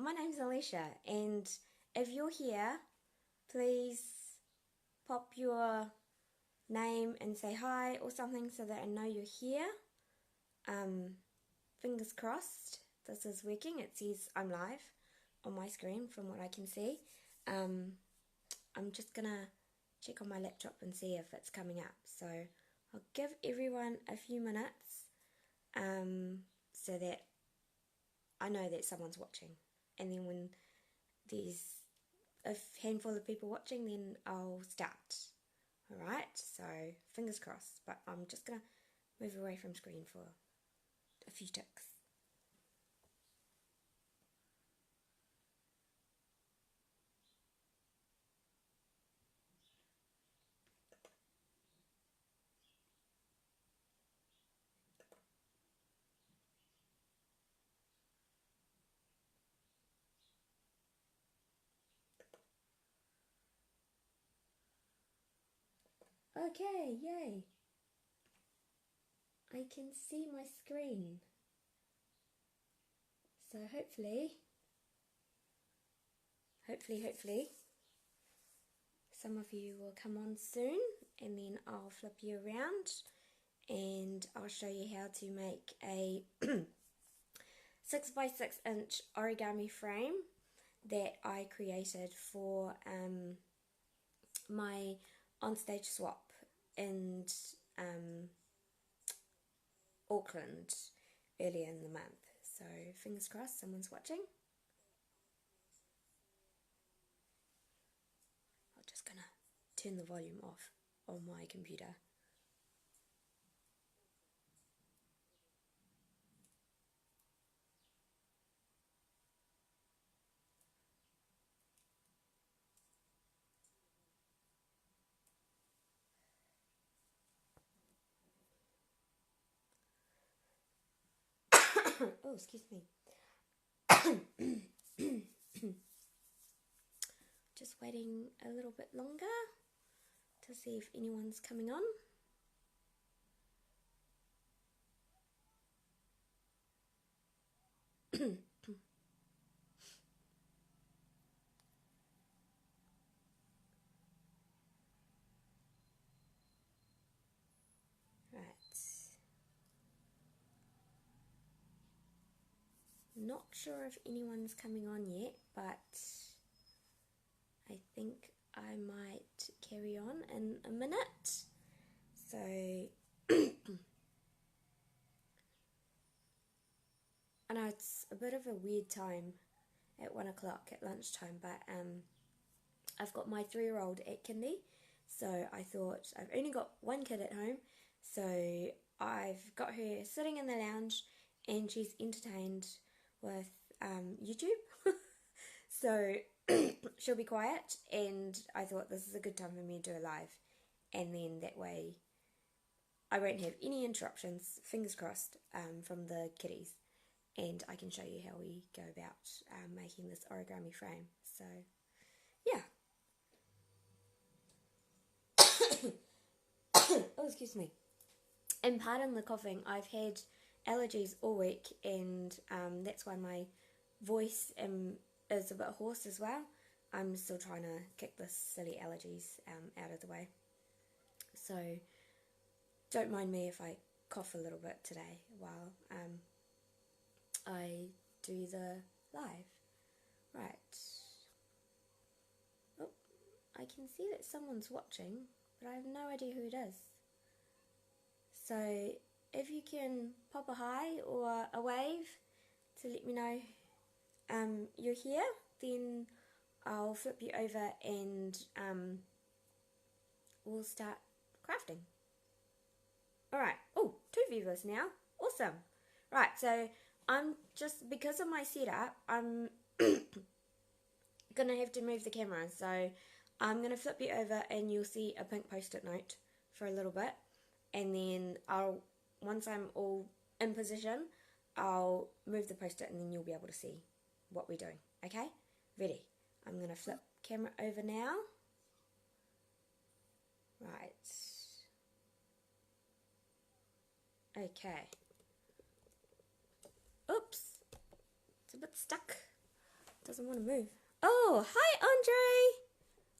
my name's Alicia, and if you're here, please pop your name and say hi or something so that I know you're here. Fingers crossed this is working. It says I'm live on my screen from what I can see. I'm just gonna check on my laptop and see if it's coming up. So I'll give everyone a few minutes so that I know that someone's watching. And then when there's a handful of people watching, then I'll start. Alright, so fingers crossed. But I'm just going to move away from screen for a few ticks. Okay, yay! I can see my screen. So hopefully, some of you will come on soon, and then I'll flip you around and I'll show you how to make a 6x6 inch origami frame that I created for my onstage swap in Auckland earlier in the month. So fingers crossed someone's watching. I'm just gonna turn the volume off on my computer. Oh, excuse me. Just waiting a little bit longer to see if anyone's coming on. Not sure if anyone's coming on yet, but I think I might carry on in a minute. So I know it's a bit of a weird time at 1 o'clock at lunchtime, but I've got my 3-year-old at kindy, so I thought I've only got one kid at home, so I've got her sitting in the lounge and she's entertained with YouTube. So she'll be quiet, and I thought this is a good time for me to do a live, and then that way I won't have any interruptions, fingers crossed, from the kiddies, and I can show you how we go about making this origami frame. So yeah. Oh, excuse me. And pardon the coughing, I've had allergies all week, and that's why my voice is a bit hoarse as well. I'm still trying to kick the silly allergies out of the way. So don't mind me if I cough a little bit today while I do the live. Right. Oh, I can see that someone's watching, but I have no idea who it is. So if you can pop a hi or a wave to let me know you're here, then I'll flip you over and we'll start crafting. Alright, oh, 2 viewers now, awesome. Right, so I'm just, because of my setup, I'm gonna have to move the camera, so I'm gonna flip you over and you'll see a pink post-it note for a little bit, and then once I'm all in position, I'll move the post-it and then you'll be able to see what we're doing. Okay? Ready? I'm going to flip camera over now. Right. Okay. Oops. It's a bit stuck. doesn't want to move. Oh, hi, Andre.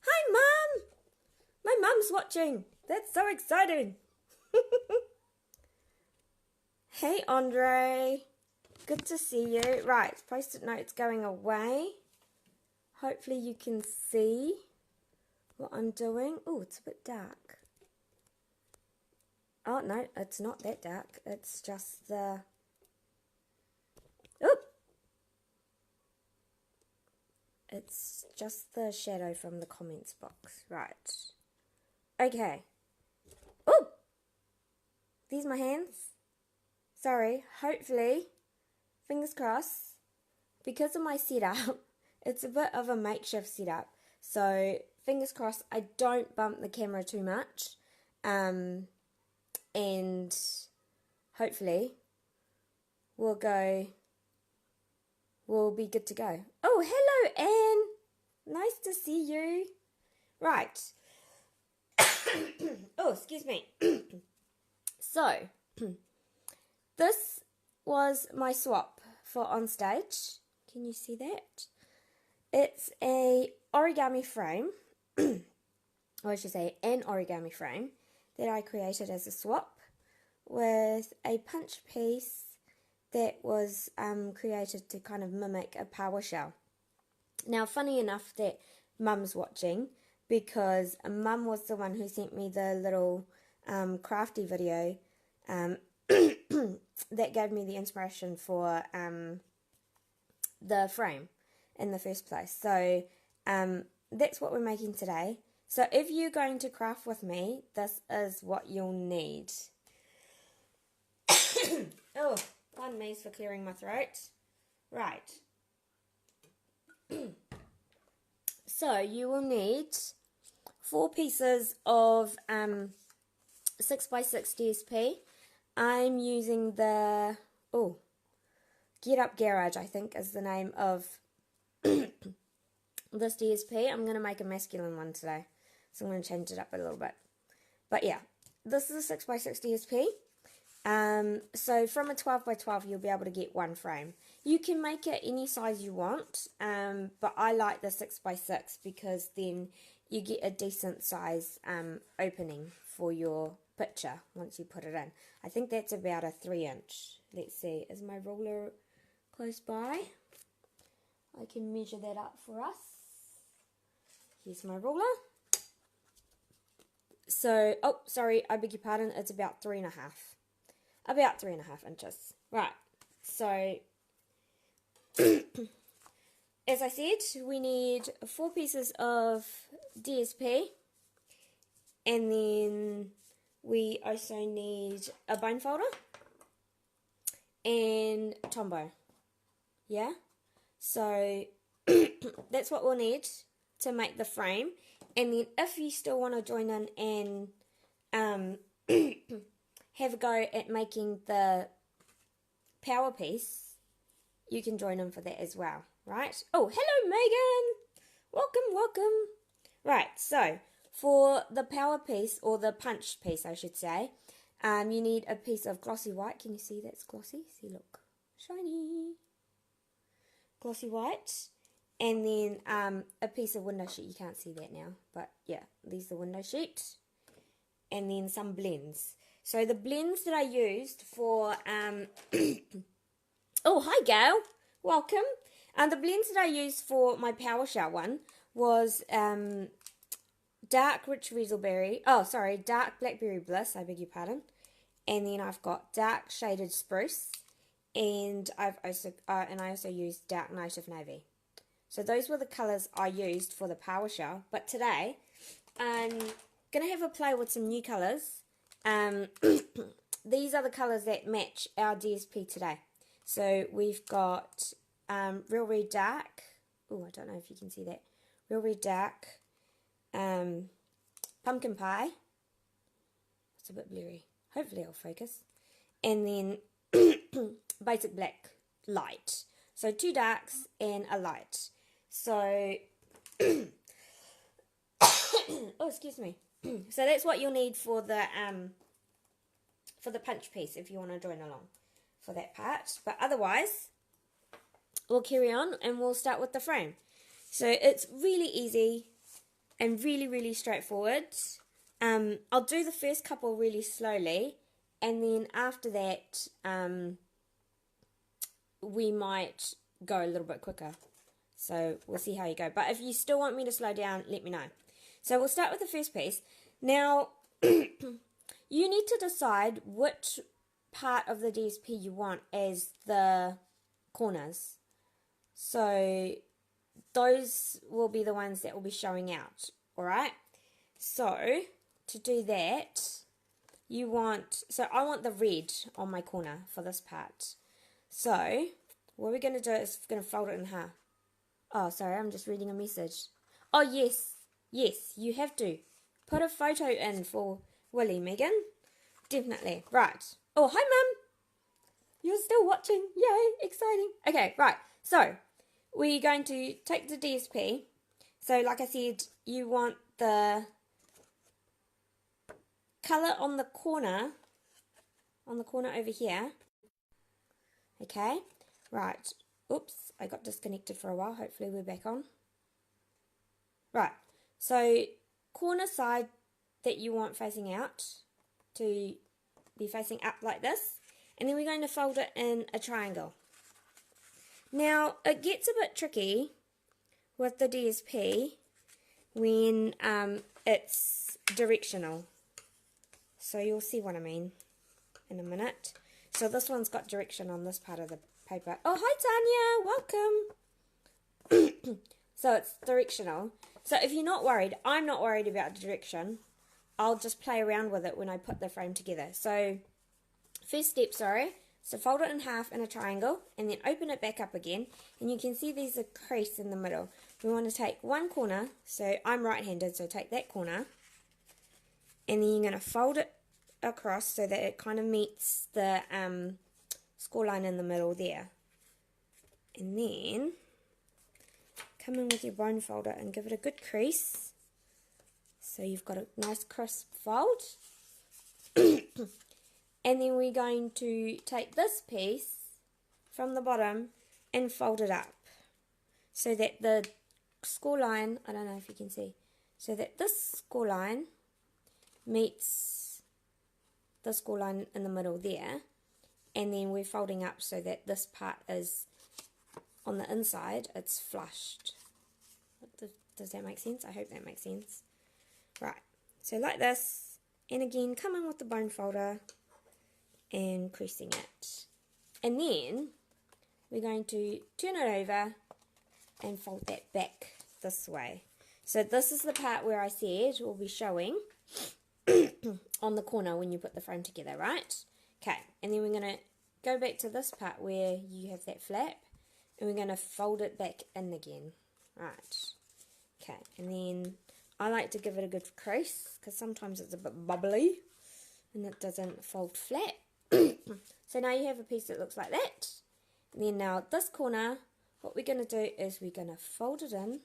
Hi, Mum. My mum's watching. That's so exciting. Hey, Andre. Good to see you. Right, post-it notes going away. Hopefully you can see what I'm doing. Oh, it's a bit dark. Oh, no, it's not that dark. It's just the... Oop! It's just the shadow from the comments box. Right. Okay. Oh! These are my hands. Sorry. Hopefully, fingers crossed, because of my setup, it's a bit of a makeshift setup. So, fingers crossed, I don't bump the camera too much. And hopefully, we'll be good to go. Oh, hello, Anne. Nice to see you. Right. Oh, excuse me. So, this was my swap for on stage. Can you see that? It's a origami frame, or I should say an origami frame, that I created as a swap with a punch piece that was created to kind of mimic a Paua shell. Now, funny enough that Mum's watching, because Mum was the one who sent me the little crafty video that gave me the inspiration for the frame in the first place. So that's what we're making today. So if you're going to craft with me, this is what you'll need. Oh, pardon me for clearing my throat. Right. So you will need 4 pieces of 6x6 DSP. I'm using the, Get Up Garage, I think is the name of this DSP. I'm going to make a masculine one today, so I'm going to change it up a little bit. But yeah, this is a 6x6 DSP. So from a 12x12 you'll be able to get 1 frame. You can make it any size you want, but I like the 6x6 because then you get a decent size opening for your picture once you put it in. I think that's about a 3-inch. Let's see, is my ruler close by? I can measure that up for us. Here's my ruler. So, sorry, I beg your pardon, it's about 3.5. About 3.5 inches. Right, so as I said, we need 4 pieces of DSP, and then we also need a bone folder and Tombow. Yeah, so that's what we'll need to make the frame. And then if you still want to join in and have a go at making the Paua piece, you can join in for that as well, right? Oh, hello, Megan! Welcome, welcome. Right, so for the Paua piece, or the punch piece, I should say, you need a piece of glossy white. Can you see that's glossy? See, look. Shiny. Glossy white. And then a piece of window sheet. You can't see that now, but yeah, these are the window sheet. And then some blends. So the blends that I used for, oh, hi Gail, welcome. The blends that I used for my Paua shell one was dark rich razzleberry, dark blackberry bliss, I beg your pardon. And then I've got dark shaded spruce, and I also used dark native navy. So those were the colours I used for the Paua shell. But today, I'm going to have a play with some new colours. These are the colours that match our DSP today. So we've got Real Red Dark. Oh, I don't know if you can see that. Real Red Dark. Pumpkin Pie. It's a bit blurry. Hopefully it'll focus. And then Basic Black Light. So 2 darks and a light. So, oh, excuse me. So that's what you'll need for the punch piece if you want to join along for that part. But otherwise, we'll carry on and we'll start with the frame. So it's really easy and really, really straightforward. I'll do the first couple really slowly, and then after that, we might go a little bit quicker. So we'll see how you go. But if you still want me to slow down, let me know. So we'll start with the first piece. Now, you need to decide which part of the DSP you want as the corners. So those will be the ones that will be showing out. Alright? So, to do that, I want the red on my corner for this part. So, what we're going to do is we're going to fold it in half. Oh, sorry, I'm just reading a message. Oh, yes, you have to. Put a photo in for Willie, Megan. Definitely. Right. Oh, hi, Mum. You're still watching. Yay, exciting. Okay, right. So, we're going to take the DSP. So, like I said, you want the colour on the corner over here. Okay, right. Oops, I got disconnected for a while. Hopefully we're back on. Right, so corner side that you want facing out to be facing up like this. And then we're going to fold it in a triangle. Now, it gets a bit tricky with the DSP when it's directional. So you'll see what I mean in a minute. So this one's got direction on this part of the paper. Oh, hi Tanya, welcome. So it's directional. So if you're not worried, I'm not worried about the direction. I'll just play around with it when I put the frame together. So first step, so fold it in half in a triangle and then open it back up again. And you can see there's a crease in the middle. We want to take one corner, so I'm right-handed, so take that corner. And then you're going to fold it across so that it kind of meets the score line in the middle there. And then come in with your bone folder and give it a good crease. So you've got a nice crisp fold. And then we're going to take this piece from the bottom and fold it up so that the score line, I don't know if you can see, so that this score line meets the score line in the middle there, and then we're folding up so that this part is on the inside, it's flushed. Does that make sense? I hope that makes sense. Right, so like this, and again come in with the bone folder and creasing it, and then we're going to turn it over and fold that back this way. So this is the part where I said will be showing on the corner when you put the frame together, right? Okay, and then we're going to go back to this part where you have that flap, and we're going to fold it back in again, right? Okay, and then I like to give it a good crease because sometimes it's a bit bubbly and it doesn't fold flat. So now you have a piece that looks like that. And then now this corner, what we're going to do is we're going to fold it in,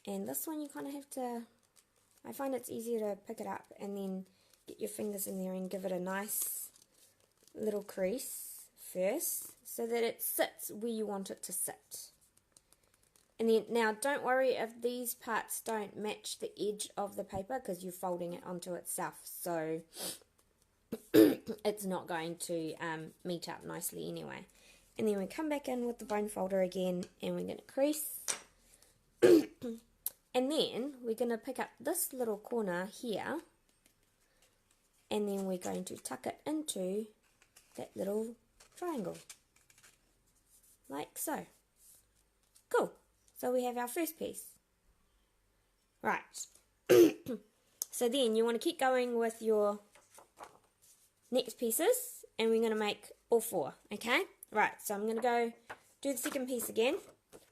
and this one you kind of have to, I find it's easier to pick it up and then get your fingers in there and give it a nice little crease first so that it sits where you want it to sit. And then now don't worry if these parts don't match the edge of the paper because you're folding it onto itself, so it's not going to meet up nicely anyway. And then we come back in with the bone folder again and we're going to crease. And then we're going to pick up this little corner here and then we're going to tuck it into that little triangle. Like so. Cool. So we have our first piece. Right. So then you want to keep going with your next pieces and we're going to make all four. Okay? Right. So I'm going to go do the second piece again.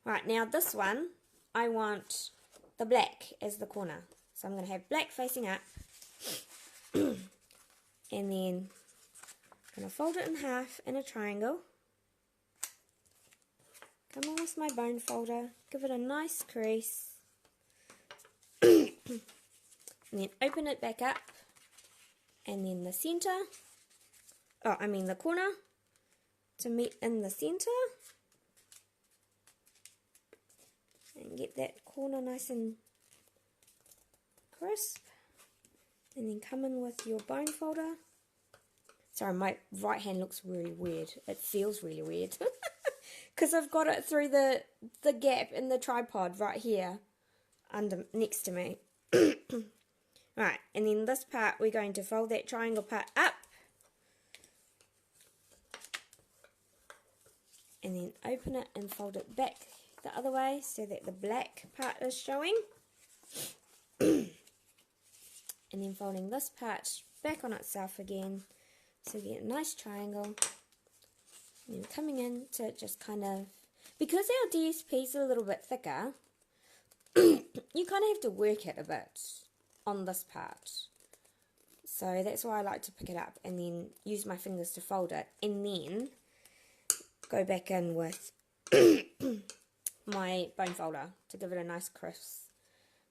Right. Now this one, I want the black as the corner. So I'm going to have black facing up. And then I'm going to fold it in half in a triangle. Come on with my bone folder, give it a nice crease, and then open it back up, and then the center, the corner, to meet in the center, and get that corner nice and crisp. And then come in with your bone folder. Sorry, my right hand looks really weird. It feels really weird. Because I've got it through the gap in the tripod right here next to me. Right, and then this part we're going to fold that triangle part up. And then open it and fold it back the other way so that the black part is showing. And then folding this part back on itself again, so you get a nice triangle. And then coming in to just kind of, because our DSP is a little bit thicker, you kind of have to work it a bit on this part. So that's why I like to pick it up and then use my fingers to fold it, and then go back in with my bone folder to give it a nice crisp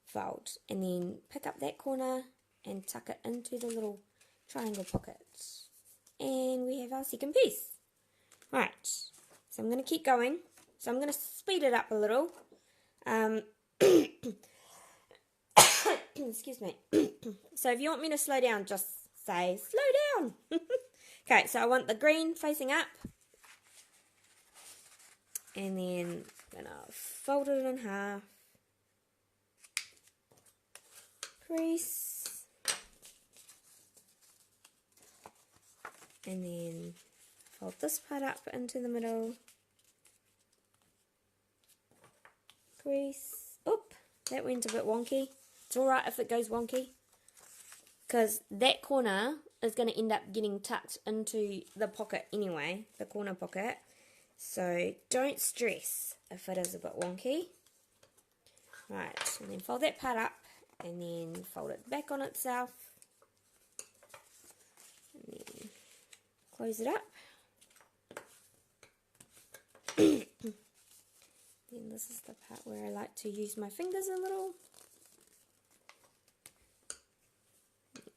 fold, and then pick up that corner and tuck it into the little triangle pocket, and we have our second piece. Right, so I'm going to keep going, so I'm going to speed it up a little. Excuse me. So if you want me to slow down, just say slow down. Okay, so I want the green facing up, and then I'm going to fold it in half, crease, and then fold this part up into the middle, crease. Oop, that went a bit wonky. It's alright if it goes wonky, because that corner is going to end up getting tucked into the pocket anyway, the corner pocket. So don't stress if it is a bit wonky. Right, and then fold that part up, and then fold it back on itself, and then close it up. Then this is the part where I like to use my fingers a little.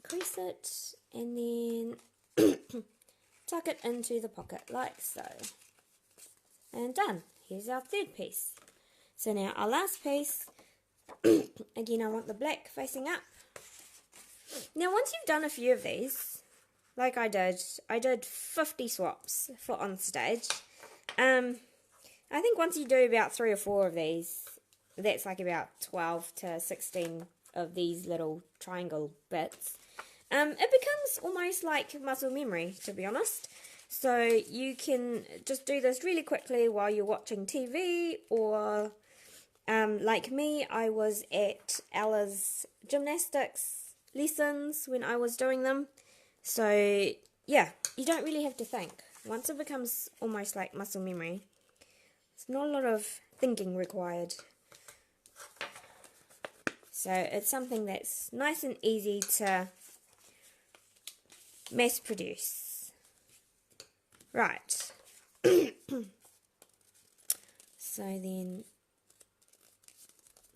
Crease it, and then tuck it into the pocket like so. And done. Here's our third piece. So now our last piece, again I want the black facing up. Now once you've done a few of these, like I did 50 swaps for on stage. I think once you do about 3 or 4 of these, that's like about 12 to 16 of these little triangle bits. It becomes almost like muscle memory, to be honest. So you can just do this really quickly while you're watching TV, or like me, I was at Ella's gymnastics lessons when I was doing them. So yeah, you don't really have to think. Once it becomes almost like muscle memory, there's not a lot of thinking required. So it's something that's nice and easy to mass produce. Right. So then,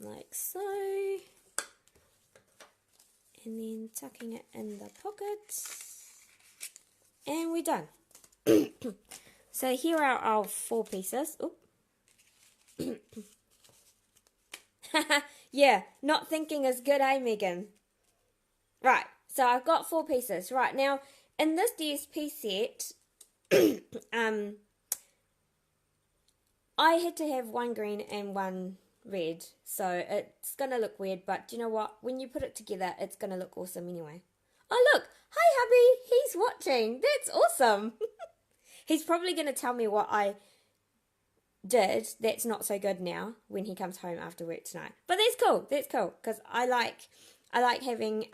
like so, and then tucking it in the pocket, and we're done. So here are our 4 pieces. Oop. Yeah, not thinking is good, eh, Megan? Right, so I've got 4 pieces. Right, now, in this DSP set, I had to have 1 green and 1 red, so it's going to look weird, but do you know what? When you put it together, it's going to look awesome anyway. Oh, look! Hi, hubby! He's watching! That's awesome! He's probably going to tell me what I did that's not so good now when he comes home after work tonight. But that's cool, because I like having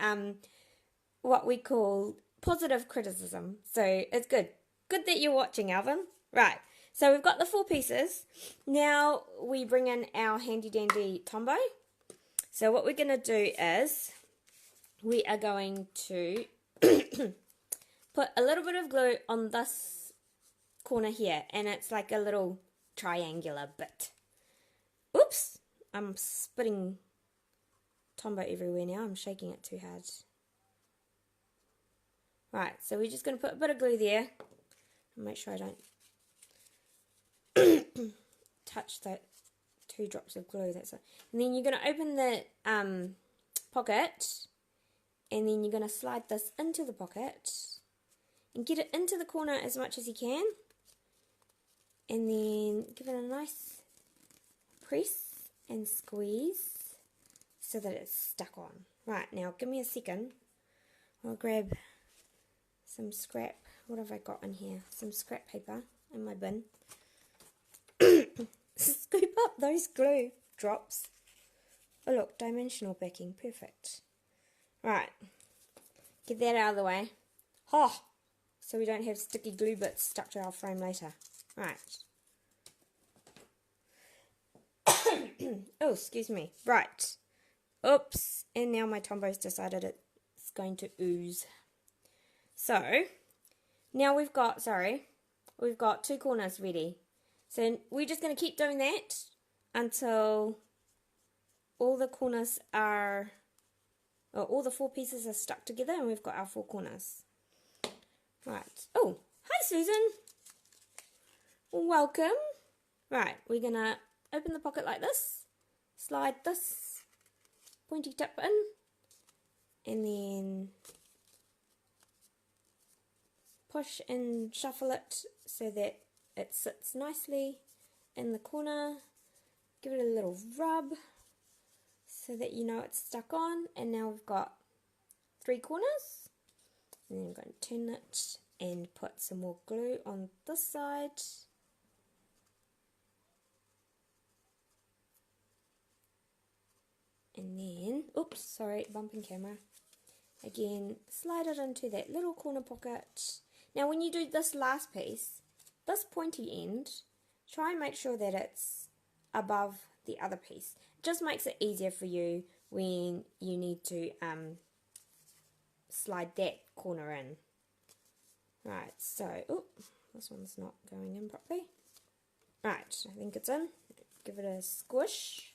what we call positive criticism, so it's good. Good that you're watching, Alvin. Right, so we've got the 4 pieces. Now we bring in our handy dandy Tombow. So what we're going to do is we are going to put a little bit of glue on this corner here, and it's like a little triangular bit. Oops, I'm spitting Tombow everywhere now. I'm shaking it too hard. Right, so we're just going to put a bit of glue there. Make sure I don't touch that 2 drops of glue. That's it. And then you're going to open the pocket, and then you're going to slide this into the pocket and get it into the corner as much as you can, and then give it a nice press and squeeze so that it's stuck on. Right, now give me a second. I'll grab some scrap. What have I got in here? Some scrap paper in my bin. Scoop up those glue drops. Oh look, dimensional backing, perfect. Right, get that out of the way. Oh, so we don't have sticky glue bits stuck to our frame later. Right. Oh, excuse me. Right. Oops. And now my Tombo's decided it's going to ooze. So, now we've got 2 corners ready. So we're just going to keep doing that until all the corners are, or all the 4 pieces are stuck together and we've got our 4 corners. Right. Oh, hi Susan. Welcome. Right, we're going to open the pocket like this, slide this pointy tip in, and then push and shuffle it so that it sits nicely in the corner. Give it a little rub so that you know it's stuck on, and now we've got 3 corners. And then I'm going to turn it and put some more glue on this side. And then, oops, sorry, bumping camera. Again, slide it into that little corner pocket. Now when you do this last piece, this pointy end, try and make sure that it's above the other piece. It just makes it easier for you when you need to slide that corner in. Right, so, oh, this one's not going in properly. Right, I think it's in. Give it a squish.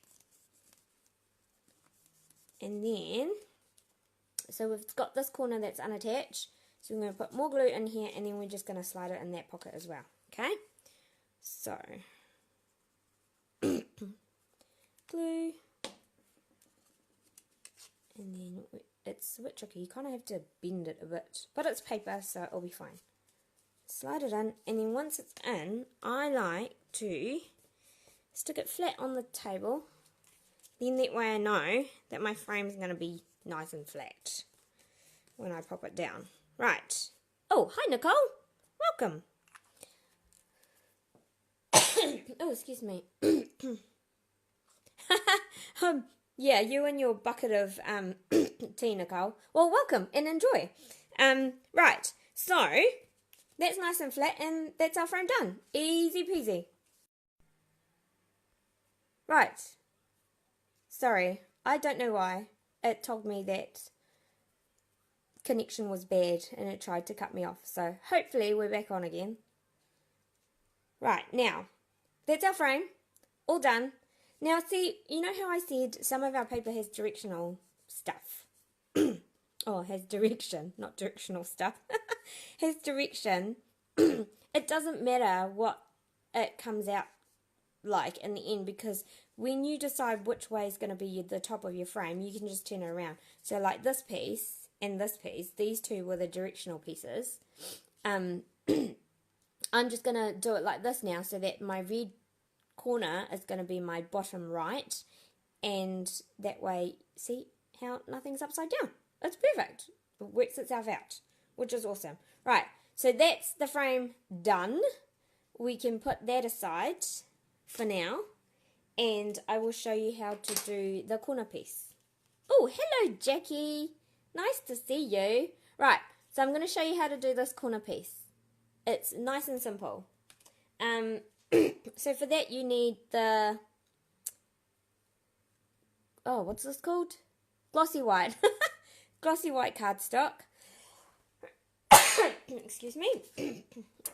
And then, so we've got this corner that's unattached, so we're going to put more glue in here, and then we're just going to slide it in that pocket as well, okay? So, glue, and then it's a bit tricky, you kind of have to bend it a bit, but it's paper, so it'll be fine. Slide it in, and then once it's in, I like to stick it flat on the table. Then that way I know that my frame's going to be nice and flat when I pop it down. Right. Oh, hi Nicole. Welcome. Oh, excuse me. Yeah, you and your bucket of tea, Nicole. Well, welcome and enjoy. Right. So, that's nice and flat, and that's our frame done. Easy peasy. Right. Sorry, I don't know why. It told me that connection was bad and it tried to cut me off. So hopefully we're back on again. Right, now, that's our frame. All done. Now see, you know how I said some of our paper has directional stuff? Oh, has direction, not directional stuff. Has direction. It doesn't matter what it comes out like in the end, because when you decide which way is going to be the top of your frame, you can just turn it around. So like this piece and this piece, these two were the directional pieces. I'm just going to do it like this now, so that my red corner is going to be my bottom right, and that way, see how nothing's upside down. It's perfect. It works itself out, which is awesome. Right, so that's the frame done. We can put that aside for now, and I will show you how to do the corner piece. Oh, hello Jackie, nice to see you. Right, so I'm going to show you how to do this corner piece. It's nice and simple. So for that you need the, oh, what's this called? Glossy white. Glossy white cardstock. Excuse me.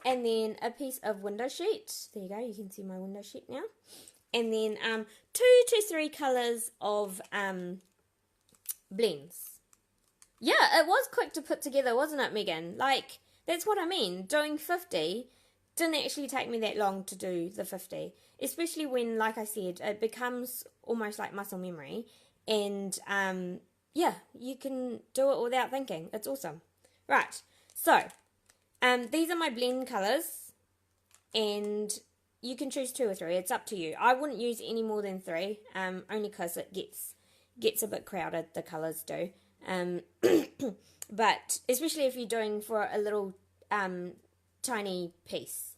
And then a piece of window sheet. There you go, you can see my window sheet now. And then 2 to 3 colours of blends. Yeah, it was quick to put together, wasn't it, Megan? Like, that's what I mean. Doing 50 didn't actually take me that long to do the 50, especially when, like I said, it becomes almost like muscle memory, and yeah, you can do it without thinking. It's awesome. Right, so these are my blend colours, and you can choose 2 or 3. It's up to you. I wouldn't use any more than 3, only because it gets a bit crowded, the colours do. But especially if you're doing for a little tiny piece.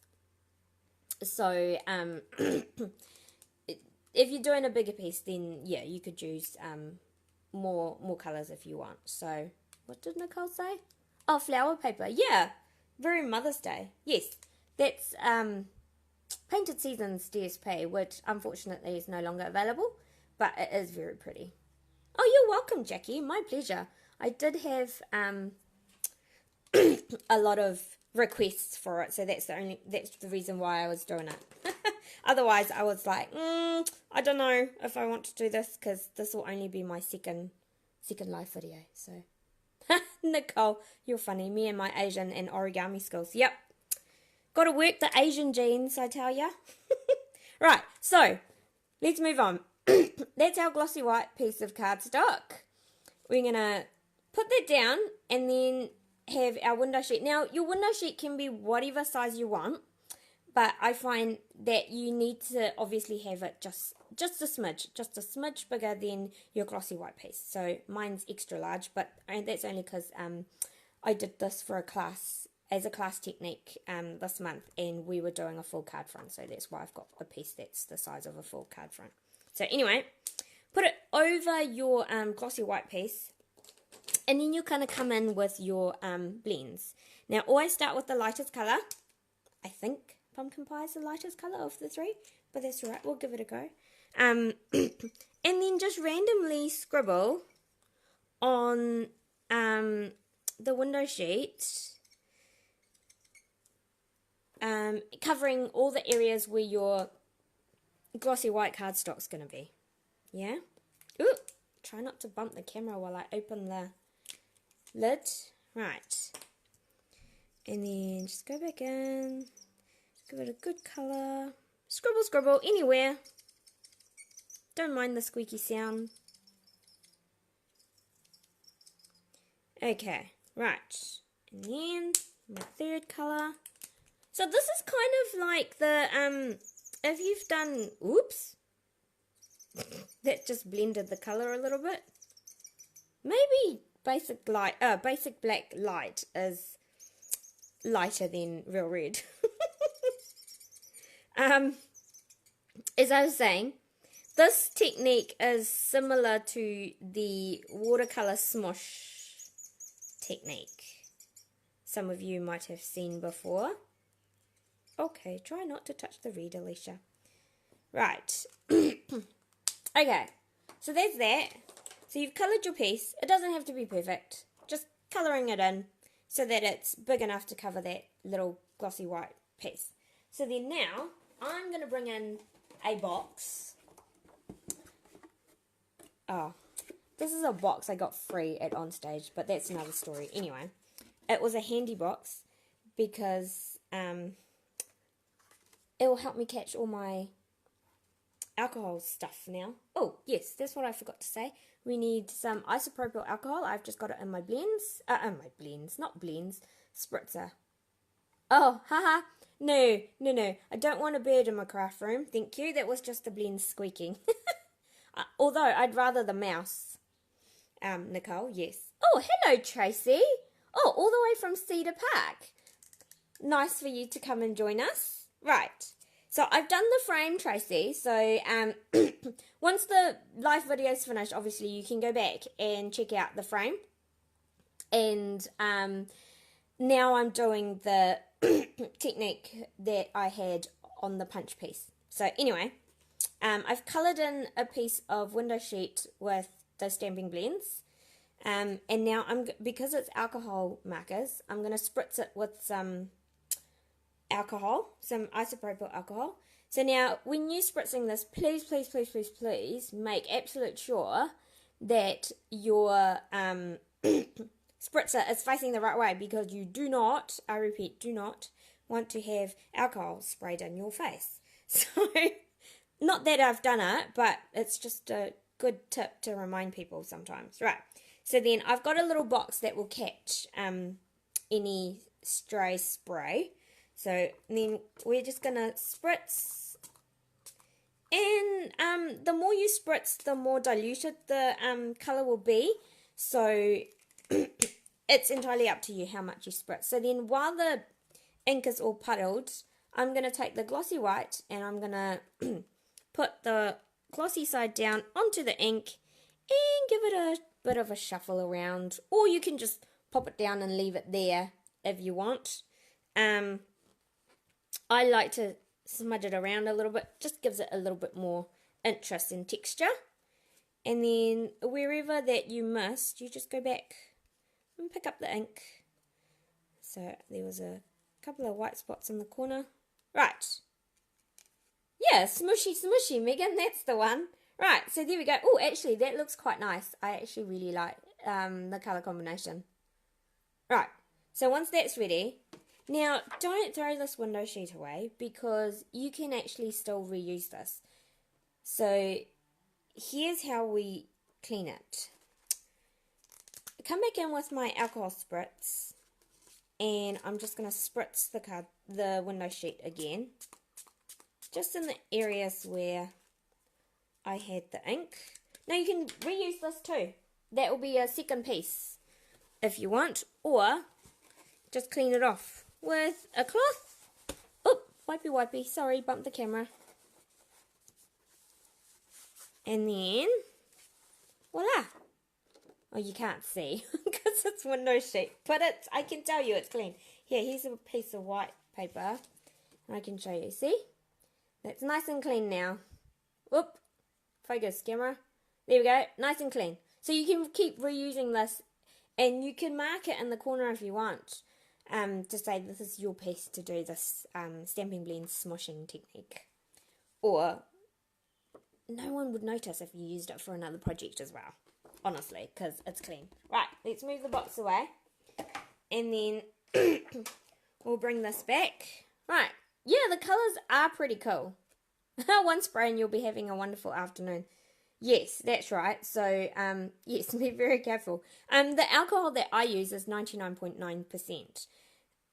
So if you're doing a bigger piece, then yeah, you could use more colours if you want. So what did Nicole say? Oh, flower paper. Yeah, very Mother's Day. Yes, that's Painted Seasons DSP, which unfortunately is no longer available, but it is very pretty. Oh, you're welcome, Jackie. My pleasure. I did have a lot of requests for it, so that's the reason why I was doing it. Otherwise, I was like, I don't know if I want to do this, because this will only be my second live video. So, Nicole, you're funny. Me and my Asian and origami skills. Yep, got to work the Asian genes, I tell ya. Right, so let's move on. That's our glossy white piece of cardstock. We're gonna put that down and then have our window sheet. Now, your window sheet can be whatever size you want, but I find that you need to obviously have it just a smidge bigger than your glossy white piece. So mine's extra large, but that's only because I did this for a class, as a class technique this month, and we were doing a full card front, so that's why I've got a piece that's the size of a full card front. So anyway, put it over your glossy white piece, and then you kind of come in with your blends. Now, always start with the lightest colour. I think pumpkin pie is the lightest colour of the 3, but that's all right. We'll give it a go. And then just randomly scribble on the window sheet, covering all the areas where your glossy white cardstock's going to be. Yeah? Ooh, try not to bump the camera while I open the lid. Right. And then just go back in. Give it a good colour. Scribble, scribble, anywhere. Don't mind the squeaky sound. Okay, right. And then my 3rd colour. So this is kind of like the, if you've done, oops. That just blended the colour a little bit. Maybe basic black light is lighter than real red. As I was saying, this technique is similar to the watercolour smush technique. Some of you might have seen before. Okay, try not to touch the red, Alicia. Right. Okay, so there's that. So you've coloured your piece. It doesn't have to be perfect. Just colouring it in so that it's big enough to cover that little glossy white piece. So then now, I'm going to bring in a box. Oh, this is a box I got free at Onstage, but that's another story. Anyway, it was a handy box because it will help me catch all my alcohol stuff now. Oh, yes, that's what I forgot to say. We need some isopropyl alcohol. I've just got it in my blends. Not blends, spritzer. Oh, haha. No. I don't want a bird in my craft room. Thank you. That was just the blend squeaking. Although, I'd rather the mouse. Nicole, yes. Oh, hello, Tracy. Oh, all the way from Cedar Park. Nice for you to come and join us. Right. So, I've done the frame, Tracy. So, once the live video is finished, obviously, you can go back and check out the frame. And now I'm doing the technique that I had on the punch piece. So, anyway, I've coloured in a piece of window sheet with the stamping blends. And now, because it's alcohol markers, I'm going to spritz it with some alcohol, some isopropyl alcohol. So now, when you're spritzing this, please make absolute sure that your spritzer is facing the right way, because you do not, I repeat, do not want to have alcohol sprayed in your face. So, not that I've done it, but it's just a good tip to remind people sometimes. Right, so then I've got a little box that will catch any stray spray. So then we're just going to spritz, and the more you spritz, the more diluted the colour will be. So it's entirely up to you how much you spritz. So then while the ink is all puddled, I'm going to take the glossy white and I'm going to put the glossy side down onto the ink and give it a bit of a shuffle around. Or you can just pop it down and leave it there if you want. I like to smudge it around a little bit, just gives it a little bit more interest and texture. And then wherever that you missed, you just go back and pick up the ink. So there was a couple of white spots in the corner. Right. Yeah, smushy, smushy, Megan, that's the one. Right, so there we go. Oh, actually, that looks quite nice. I actually really like the colour combination. Right, so once that's ready, now don't throw this window sheet away because you can actually still reuse this. So here's how we clean it. Come back in with my alcohol spritz, and I'm just going to spritz the window sheet again, just in the areas where I had the ink. Now you can reuse this too. That will be a second piece if you want, or just clean it off with a cloth. Oh, wipey wipey, sorry, bumped the camera. And then, voila. Oh, you can't see because it's window sheet, but I can tell you it's clean. Here, here's a piece of white paper, and I can show you. See? That's nice and clean now. Whoop. Focus, camera. There we go. Nice and clean. So you can keep reusing this, and you can mark it in the corner if you want, to say this is your piece to do this Stampin' Blend smushing technique. Or no one would notice if you used it for another project as well, honestly, because it's clean. Right, let's move the box away, and then we'll bring this back. Right, yeah, the colours are pretty cool. One spray and you'll be having a wonderful afternoon. Yes, that's right. So, yes, be very careful. The alcohol that I use is 99.9%.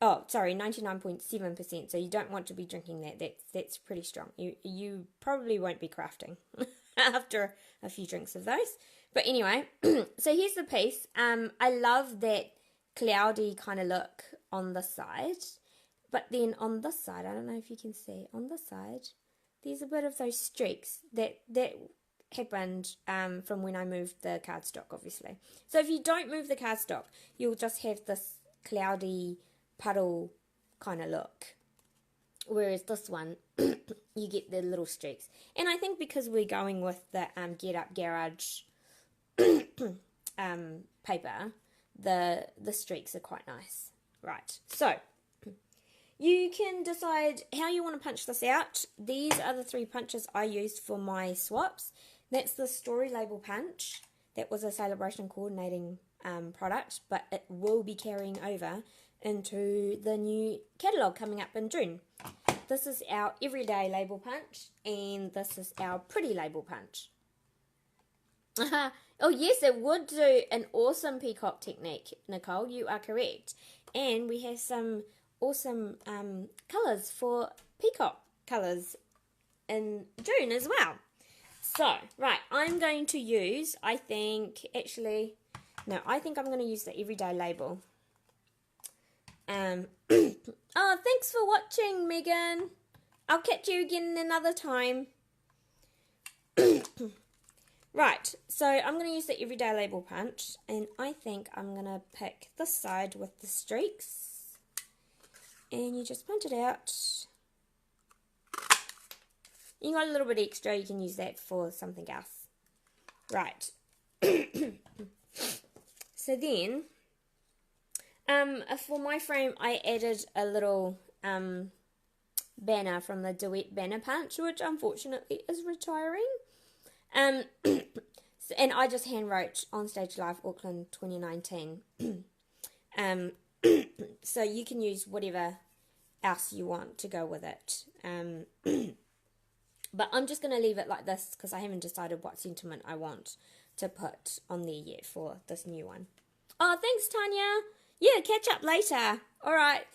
Oh, sorry, 99.7%. So you don't want to be drinking that. That's pretty strong. You probably won't be crafting after a few drinks of those. But anyway, so here's the piece. I love that cloudy kind of look on the side. But then on this side, I don't know if you can see, on the side, there's a bit of those streaks that happened from when I moved the cardstock, obviously. So if you don't move the cardstock, you'll just have this cloudy puddle kind of look. Whereas this one, you get the little streaks. And I think because we're going with the Get Up Garage paper, the streaks are quite nice. Right, so you can decide how you want to punch this out. These are the 3 punches I used for my swaps. That's the Story Label punch. That was a celebration coordinating product, but it will be carrying over into the new catalogue coming up in June. This is our everyday label punch, and this is our pretty label punch. Oh yes, it would do an awesome peacock technique, Nicole. You are correct. And we have some awesome colours for peacock colours in June as well. So, right, I'm going to use, I think I'm going to use the everyday label. Oh, thanks for watching, Megan. I'll catch you again another time. Right, so I'm going to use the everyday label punch, and I think I'm going to pick this side with the streaks, and you just punch it out. You got a little bit extra, you can use that for something else. Right. So then, for my frame, I added a little banner from the Duet banner punch, which unfortunately is retiring. And I just hand wrote On Stage Live Auckland 2019. So you can use whatever else you want to go with it. But I'm just going to leave it like this because I haven't decided what sentiment I want to put on there yet for this new one. Oh, thanks, Tanya. Yeah, catch up later. All right.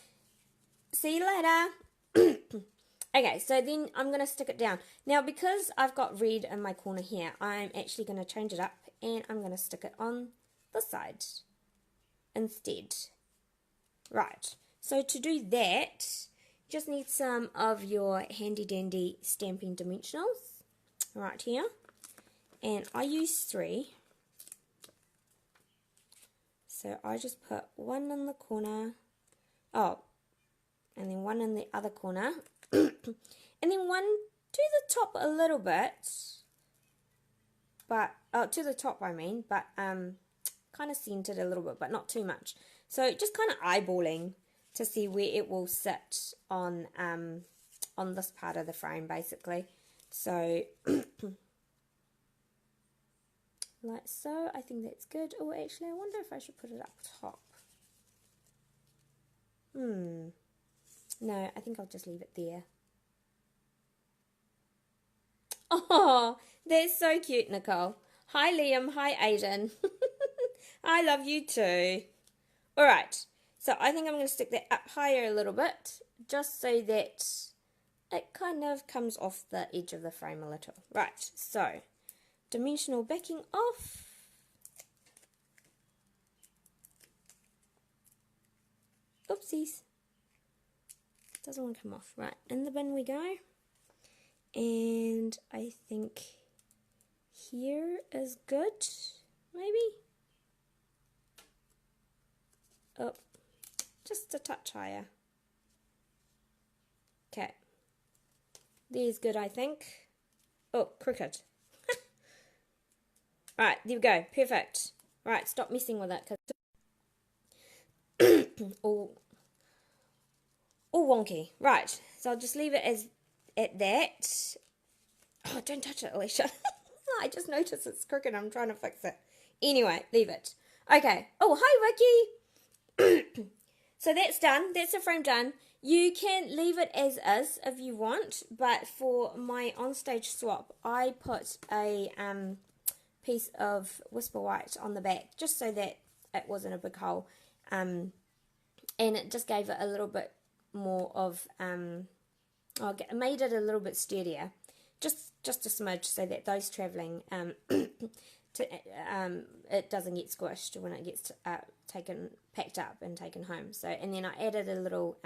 See you later. Okay, so then I'm going to stick it down. Now, because I've got red in my corner here, I'm actually going to change it up and I'm going to stick it on this side instead. Right, so to do that, you just need some of your handy dandy Stampin Dimensionals right here. And I use 3. So I just put one in the corner. Oh, and then one in the other corner. And then one to the top a little bit. But, to the top I mean, but kind of centered a little bit, but not too much. So just kind of eyeballing to see where it will sit on this part of the frame, basically. So, like so, I think that's good. Oh, actually, I wonder if I should put it up top. No, I think I'll just leave it there. Oh, that's so cute, Nicole. Hi, Liam. Hi, Aiden. I love you too. All right, so I think I'm going to stick that up higher a little bit, just so that it kind of comes off the edge of the frame a little. Right, so dimensional backing off. Oopsies. Doesn't want to come off. Right, in the bin we go. And I think here is good, maybe. Oh, just a touch higher. Okay. There's good, I think. Oh, crooked. Right, there we go. Perfect. Right, stop messing with it. all wonky. Right, so I'll just leave it as at that. Oh, don't touch it, Alicia. I just noticed it's crooked. I'm trying to fix it. Anyway, leave it. Okay. Oh, hi, Ricky. So that's done. That's the frame done. You can leave it as is if you want, but for my onstage swap, I put a piece of Whisper White on the back just so that it wasn't a big hole, and it just gave it a little bit more of it made it a little bit sturdier, just a smidge, so that those travelling it doesn't get squished when it gets packed up and taken home. So, and then I added a little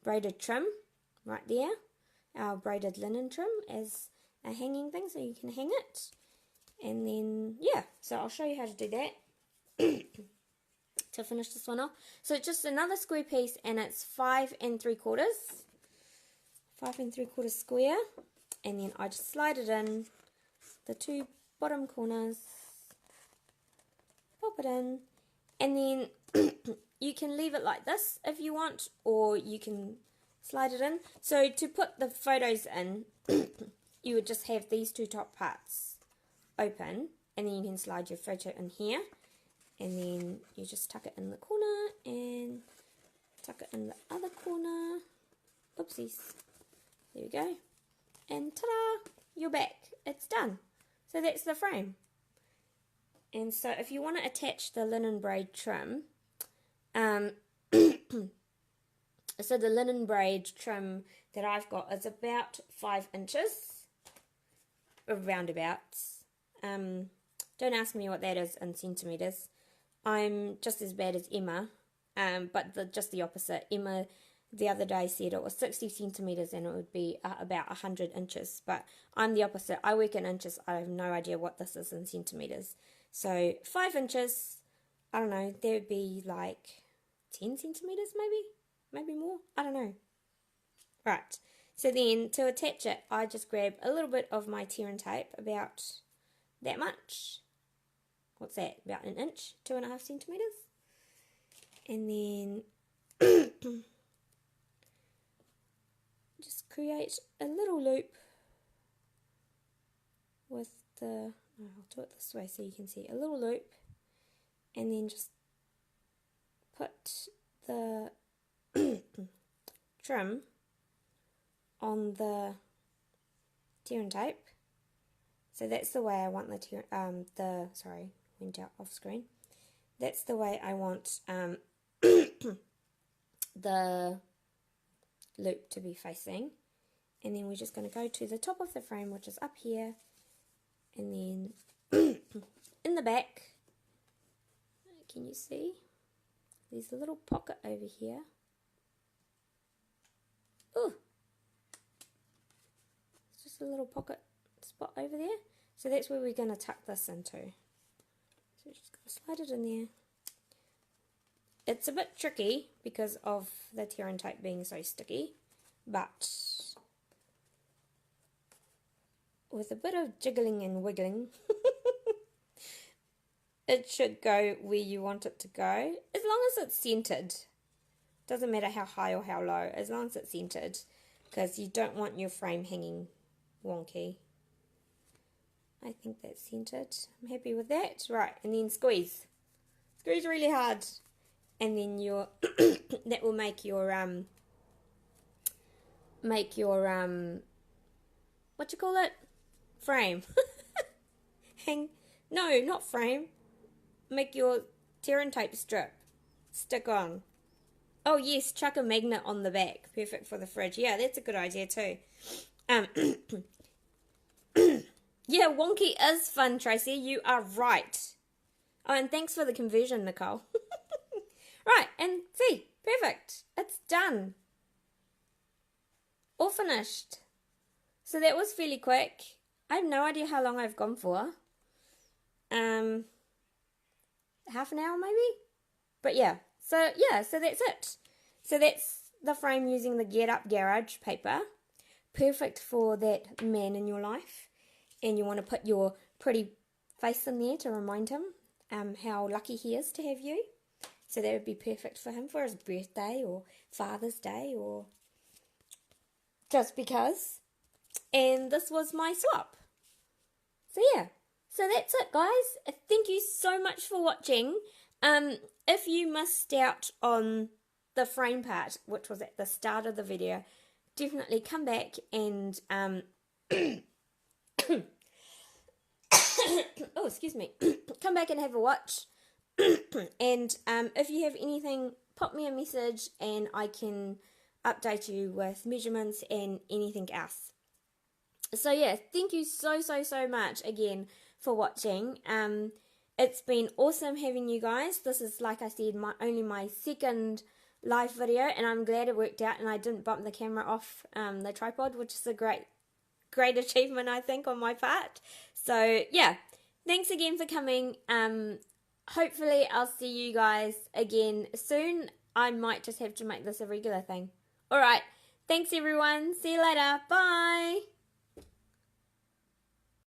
braided trim right there, our braided linen trim, as a hanging thing, so you can hang it. And then yeah, so I'll show you how to do that to finish this one off. So it's just another square piece, and it's 5 3/4, 5 3/4 square, and then I just slide it in the 2 bottom corners, pop it in, and then you can leave it like this if you want, or you can slide it in. So to put the photos in, you would just have these 2 top parts open, and then you can slide your photo in here, and then you just tuck it in the corner and tuck it in the other corner. Oopsies. There we go. And ta-da! You're back. It's done. So that's the frame. And so if you want to attach the linen braid trim, so the linen braid trim that I've got is about 5 inches, or roundabouts. Don't ask me what that is in centimetres. I'm just as bad as Emma, but just the opposite. Emma the other day said it was 60 centimetres and it would be about 100 inches, but I'm the opposite. I work in inches. I have no idea what this is in centimetres. So 5 inches, I don't know, there would be like 10 centimetres maybe more, I don't know. Right, so then to attach it, I just grab a little bit of my tear and tape, about that much. What's that, about an inch, 2.5 centimetres. And then just create a little loop with the, I'll do it this way so you can see, a little loop, and then just put the trim on the tear and tape. So that's the way I want sorry, went out off screen. That's the way I want the loop to be facing. And then we're just going to go to the top of the frame, which is up here, and then in the back, can you see? There's a little pocket over here. Ooh, it's just a little pocket spot over there. So that's where we're going to tuck this into. So we're just going to slide it in there. It's a bit tricky because of the tear and tape being so sticky, but with a bit of jiggling and wiggling, it should go where you want it to go, as long as it's centered. Doesn't matter how high or how low, as long as it's centered, because you don't want your frame hanging wonky. I think that's centered. I'm happy with that. Right, and then squeeze. Squeeze really hard. And then your that will make your what you call it? Frame. No, not frame. Make your tear and tape strip stick on. Oh yes, chuck a magnet on the back. Perfect for the fridge. Yeah, that's a good idea too. Yeah, wonky is fun, Tracy. You are right. Oh, and thanks for the conversion, Nicole. Right, and see, perfect. It's done. All finished. So that was fairly quick. I have no idea how long I've gone for. Half an hour maybe? But yeah, so that's it. So that's the frame using the Get Up Garage paper. Perfect for that man in your life. And you want to put your pretty face in there to remind him how lucky he is to have you. So that would be perfect for him for his birthday or Father's Day or just because. And this was my swap. So yeah. So that's it, guys. Thank you so much for watching. If you missed out on the frame part, which was at the start of the video, definitely come back and oh, excuse me. Come back and have a watch. And if you have anything, pop me a message and I can update you with measurements and anything else. So yeah, thank you so much again for watching. It's been awesome having you guys. This is, like I said, only my second live video, and I'm glad it worked out and I didn't bump the camera off the tripod, which is a great achievement, I think, on my part. So yeah, thanks again for coming. Hopefully I'll see you guys again soon. I might just have to make this a regular thing. Alright, thanks everyone. See you later. Bye.